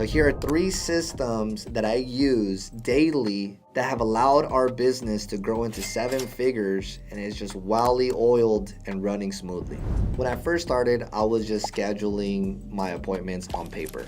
So here are 3 systems that I use daily that have allowed our business to grow into 7 figures, and it's just wildly oiled and running smoothly. When I first started, I was just scheduling my appointments on paper.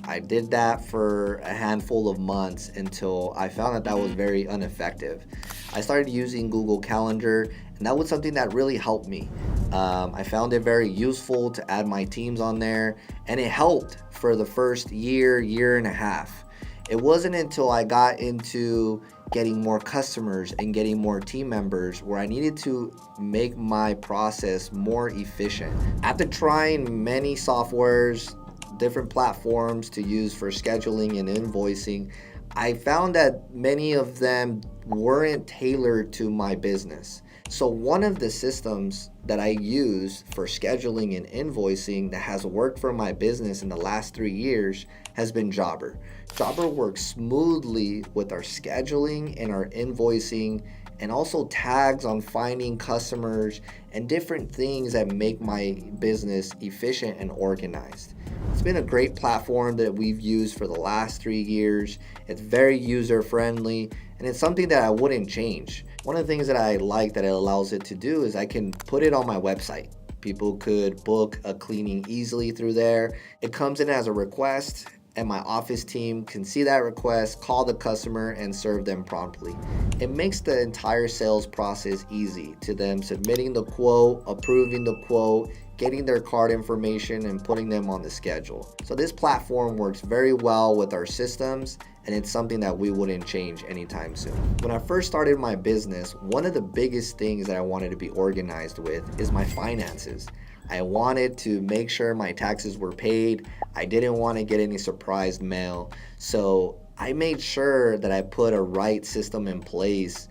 I did that for a handful of months until I found that was very ineffective. I started using Google Calendar, and that was something that really helped me. I found it very useful to add my teams on there, and it helped for the first year and a half. It wasn't until I got into getting more customers and getting more team members where I needed to make my process more efficient. After trying many softwares, different platforms to use for scheduling and invoicing, I found that many of them weren't tailored to my business. So one of the systems that I use for scheduling and invoicing that has worked for my business in the last 3 years has been Jobber. Jobber works smoothly with our scheduling and our invoicing, and also tags on finding customers and different things that make my business efficient and organized. It's been a great platform that we've used for the last 3 years. It's very user friendly, and it's something that I wouldn't change. One of the things that I like that it allows it to do is I can put it on my website. People could book a cleaning easily through there. It comes in as a request, and my office team can see that request, call the customer, and serve them promptly. It makes the entire sales process easy to them submitting the quote, approving the quote, getting their card information, and putting them on the schedule. So this platform works very well with our systems, and it's something that we wouldn't change anytime soon. When I first started my business, one of the biggest things that I wanted to be organized with is my finances. I wanted to make sure my taxes were paid. I didn't want to get any surprise mail. So I made sure that I put a right system in place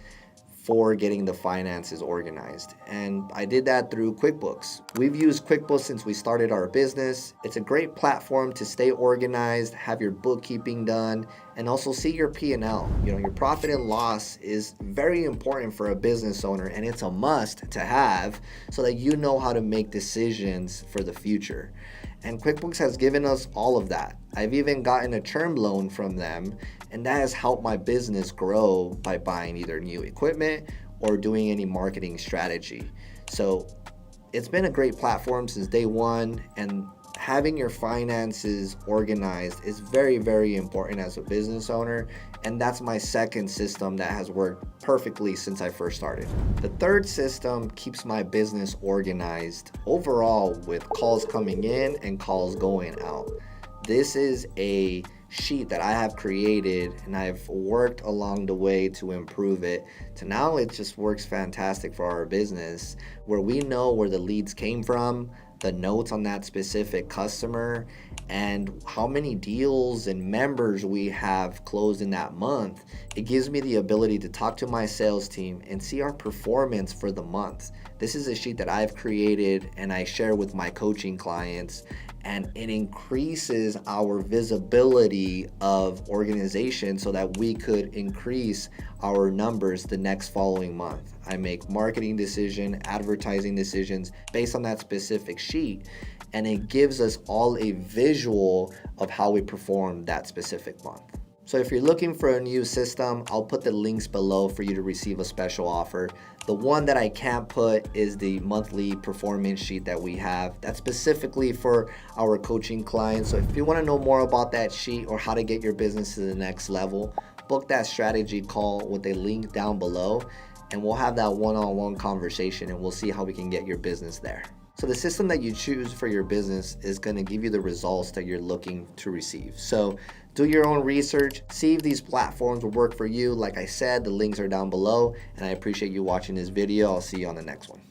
for getting the finances organized. And I did that through QuickBooks. We've used QuickBooks since we started our business. It's a great platform to stay organized, have your bookkeeping done, and also see your P&L. Your profit and loss is very important for a business owner, and it's a must to have so that you know how to make decisions for the future. And QuickBooks has given us all of that. I've even gotten a term loan from them, and that has helped my business grow by buying either new equipment or doing any marketing strategy. So it's been a great platform since day one, and having your finances organized is very, very important as a business owner, and that's my second system that has worked perfectly since I first started. The third system keeps my business organized overall with calls coming in and calls going out. This is a sheet that I have created, and I've worked along the way to improve it to now it just works fantastic for our business, where we know where the leads came from, the notes on that specific customer, and how many deals and members we have closed in that month. It gives me the ability to talk to my sales team and see our performance for the month. This is a sheet that I've created and I share with my coaching clients, and it increases our visibility of organization so that we could increase our numbers the next following month. I make marketing decisions, advertising decisions based on that specific sheet, and it gives us all a visual of how we perform that specific month. So if you're looking for a new system, I'll put the links below for you to receive a special offer. The one that I can't put is the monthly performance sheet that we have. That's specifically for our coaching clients. So if you want to know more about that sheet or how to get your business to the next level, book that strategy call with a link down below, and we'll have that one-on-one conversation, and we'll see how we can get your business there. So the system that you choose for your business is going to give you the results that you're looking to receive. So do your own research, see if these platforms will work for you. Like I said, the links are down below, and I appreciate you watching this video. I'll see you on the next one.